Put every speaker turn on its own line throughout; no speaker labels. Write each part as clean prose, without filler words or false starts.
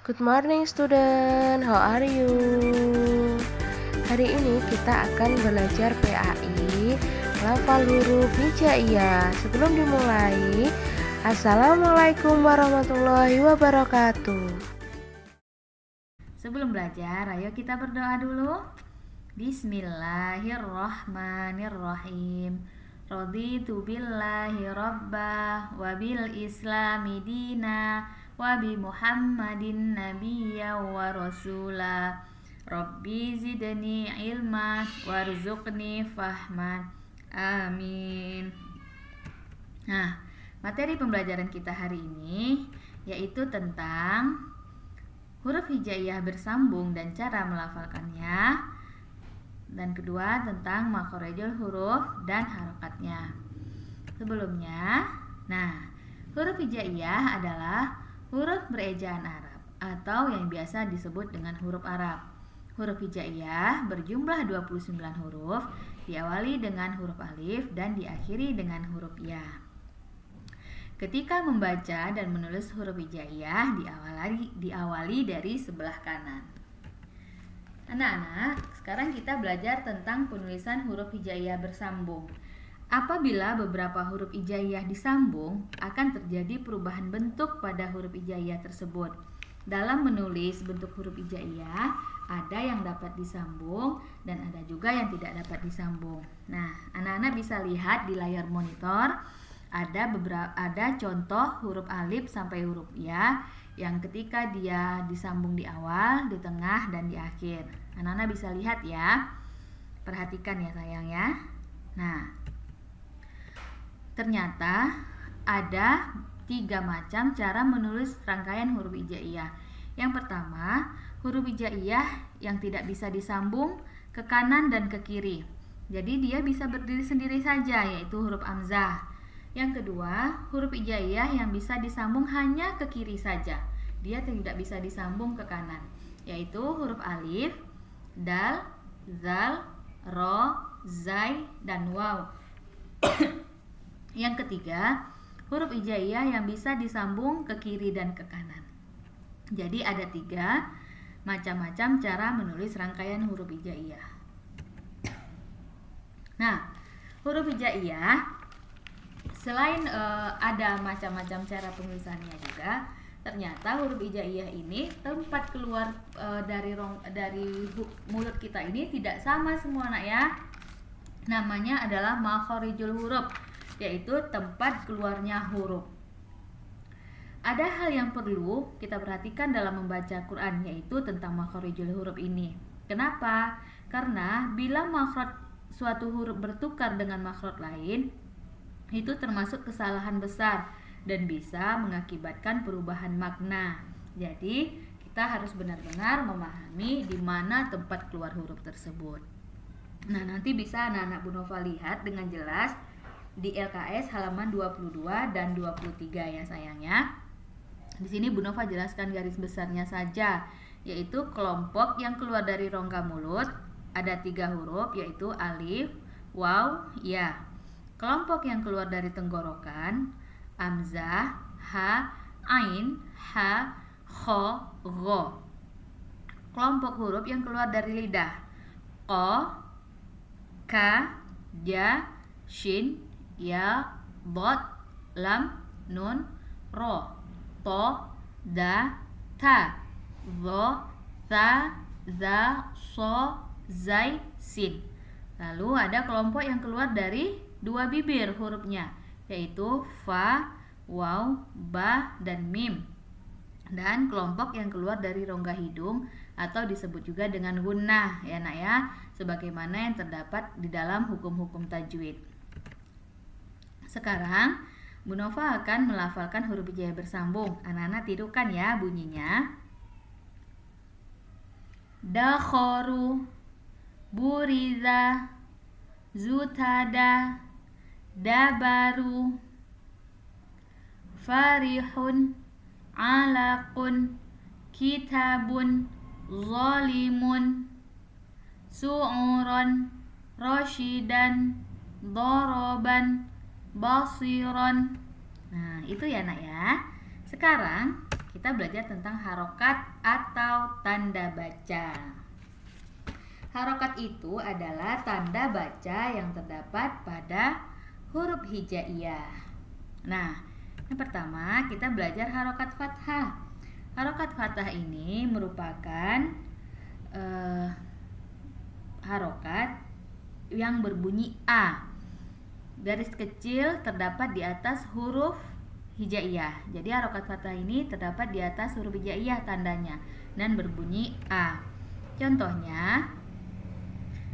Good morning student, how are you? Hari ini kita akan belajar PAI, lafal huruf hijaiyah. Sebelum dimulai, Assalamualaikum warahmatullahi wabarakatuh.
Sebelum belajar, ayo kita berdoa dulu. Bismillahirrahmanirrahim. Raditu billahi rabba wa bil islami dina wa bi Muhammadin nabiyya wa rasula. Rabbi zidni ilma warzuqni fahman. Amin. Nah, materi pembelajaran kita hari ini yaitu tentang huruf hijaiyah bersambung dan cara melafalkannya. Dan kedua tentang makhorijul huruf dan harokatnya. Sebelumnya, huruf hijaiyah adalah huruf berejaan Arab atau yang biasa disebut dengan huruf Arab. Huruf hijaiyah berjumlah 29 huruf, diawali dengan huruf alif dan diakhiri dengan huruf ya. Ketika membaca dan menulis huruf hijaiyah diawali dari sebelah kanan. Anak-anak, sekarang kita belajar tentang penulisan huruf hijaiyah bersambung. Apabila beberapa huruf hijaiyah disambung, akan terjadi perubahan bentuk pada huruf hijaiyah tersebut. Dalam menulis bentuk huruf hijaiyah, ada yang dapat disambung dan ada juga yang tidak dapat disambung. Nah, anak-anak bisa lihat di layar monitor ada contoh huruf alif sampai huruf ya yang ketika dia disambung di awal, di tengah, dan di akhir. Anak-anak bisa lihat ya. Perhatikan ya sayang ya. Nah, ternyata ada 3 macam cara menulis rangkaian huruf hijaiyah. Yang pertama, huruf hijaiyah yang tidak bisa disambung ke kanan dan ke kiri. Jadi dia bisa berdiri sendiri saja, yaitu huruf hamzah. Yang kedua, huruf hijaiyah yang bisa disambung hanya ke kiri saja. Dia tidak bisa disambung ke kanan, yaitu huruf alif, dal, zal, ro, zai, dan waw. Yang ketiga, huruf hijaiyah yang bisa disambung ke kiri dan ke kanan. Jadi ada 3 macam-macam cara menulis rangkaian huruf hijaiyah. Nah, huruf hijaiyah selain ada macam-macam cara penulisannya juga, ternyata huruf hijaiyah ini tempat keluar dari mulut kita ini tidak sama semua anak ya. Namanya adalah makhorijul huruf, yaitu tempat keluarnya huruf. Ada hal yang perlu kita perhatikan dalam membaca Quran, yaitu tentang makhorijul huruf ini. Kenapa? Karena bila makhraj suatu huruf bertukar dengan makhraj lain, itu termasuk kesalahan besar dan bisa mengakibatkan perubahan makna. Jadi, kita harus benar-benar memahami di mana tempat keluar huruf tersebut. Nah, nanti bisa anak-anak Bu Nova lihat dengan jelas di LKS halaman 22 dan 23 ya sayangnya. Di sini Bu Nova jelaskan garis besarnya saja, yaitu kelompok yang keluar dari rongga mulut ada 3 huruf, yaitu alif, waw, ya. Kelompok yang keluar dari tenggorokan hamzah, ha, ain, ha, kho, gho. Kelompok huruf yang keluar dari lidah ko, ka, ja, shin, ya, dot, lam, nun, ro, to, da, ta, zo, za, za, so, zai, sin. Lalu ada kelompok yang keluar dari 2 bibir hurufnya, yaitu fa, waw, ba, dan mim. Dan kelompok yang keluar dari rongga hidung atau disebut juga dengan gunnah ya nak ya, sebagaimana yang terdapat di dalam hukum-hukum tajwid. Sekarang Bu Nova akan melafalkan huruf hijaiyah bersambung. Anak-anak tirukan ya bunyinya. Dakhoru, buriza, zutada, dabaru, farihun, alaqun, kitabun, zalimun, su'uron, rasyidan, doroban, basiron. Nah, itu ya nak ya. Sekarang kita belajar tentang harokat atau tanda baca. Harokat itu adalah tanda baca yang terdapat pada huruf hijaiyah. Nah, yang pertama kita belajar harokat fathah. Harokat fathah ini merupakan harokat yang berbunyi A. Garis kecil terdapat di atas huruf hijaiyah. Jadi harokat fathah ini terdapat di atas huruf hijaiyah tandanya dan berbunyi A. Contohnya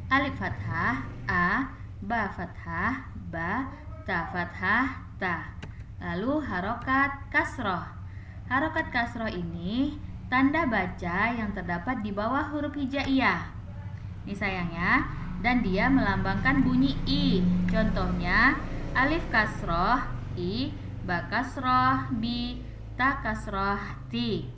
alif fathah A, ba fathah ba, ta fathah ta. Lalu harokat kasroh. Harokat kasroh ini tanda baca yang terdapat di bawah huruf hijaiyah. Ini sayang ya. Dan dia melambangkan bunyi I. Contohnya alif kasroh I, ba kasroh bi, ta kasroh ti.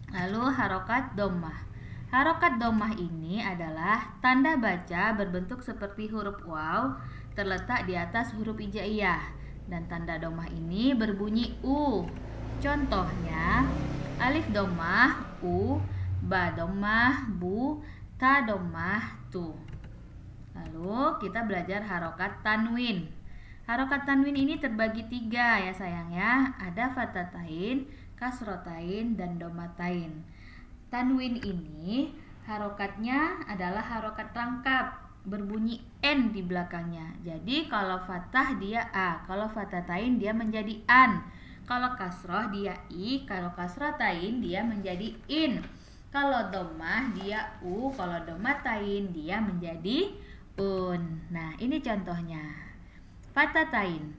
Lalu harokat dhammah. Harokat dhammah ini adalah tanda baca berbentuk seperti huruf waw terletak di atas huruf hijaiyah, dan tanda dhammah ini berbunyi U. Contohnya alif dhammah U, ba dhammah bu, ta dhammah tu. Lalu kita belajar harokat tanwin. Harokat tanwin ini terbagi 3 ya sayang ya. Ada fathatain, kasrotain, dan dhammatain. Tanwin ini harokatnya adalah harokat rangkap, berbunyi N di belakangnya. Jadi kalau fathah dia A, kalau fathatain dia menjadi An. Kalau kasroh dia I, kalau kasrotain dia menjadi In. Kalau dhammah dia U, kalau dhammatain dia menjadi Un. Nah, ini contohnya. Fathatain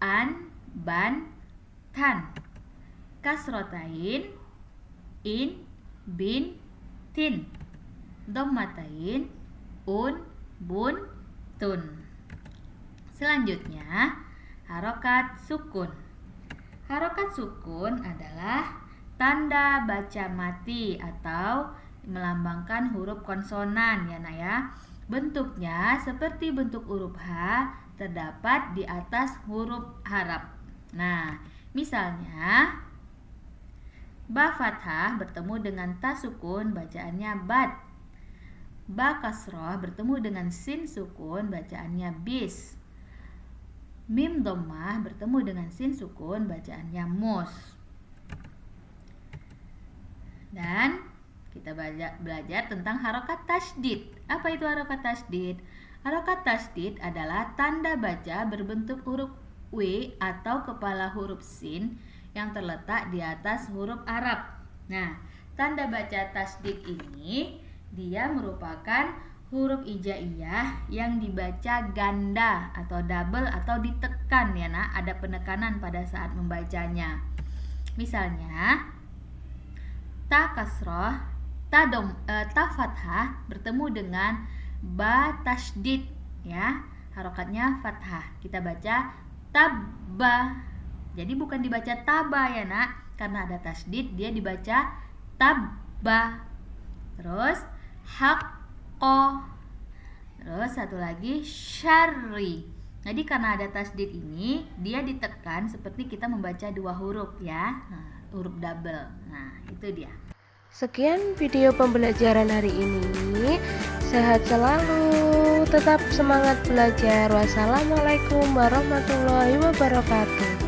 an, ban, tan. Kasrotain in, bin, tin. Dhammatain un, bun, tun. Selanjutnya harokat sukun. Harokat sukun adalah tanda baca mati atau melambangkan huruf konsonan ya nak ya. Bentuknya seperti bentuk huruf H terdapat di atas huruf harap. Nah, misalnya ba fathah bertemu dengan ta sukun bacaannya bat. Ba kasroh bertemu dengan sin sukun bacaannya bis. Mim dhammah bertemu dengan sin sukun bacaannya mus. Dan kita belajar tentang harokat tasydid. Apa itu harokat tasydid? Harokat tasydid adalah tanda baca berbentuk huruf W atau kepala huruf sin yang terletak di atas huruf Arab. Nah, tanda baca tasydid ini dia merupakan huruf hijaiyah yang dibaca ganda atau double atau ditekan ya nak, ada penekanan pada saat membacanya. Misalnya ta kasroh, ta fathah bertemu dengan ba tasydid ya, harokatnya fathah. Kita baca tabba. Jadi bukan dibaca taba ya nak, karena ada tasydid dia dibaca tabba. Terus haqqo. Terus satu lagi syarri. Jadi karena ada tasydid ini dia ditekan seperti kita membaca 2 huruf ya. Nah, huruf double. Nah, itu dia.
Sekian video pembelajaran hari ini. Sehat selalu, tetap semangat belajar. Wassalamualaikum warahmatullahi wabarakatuh.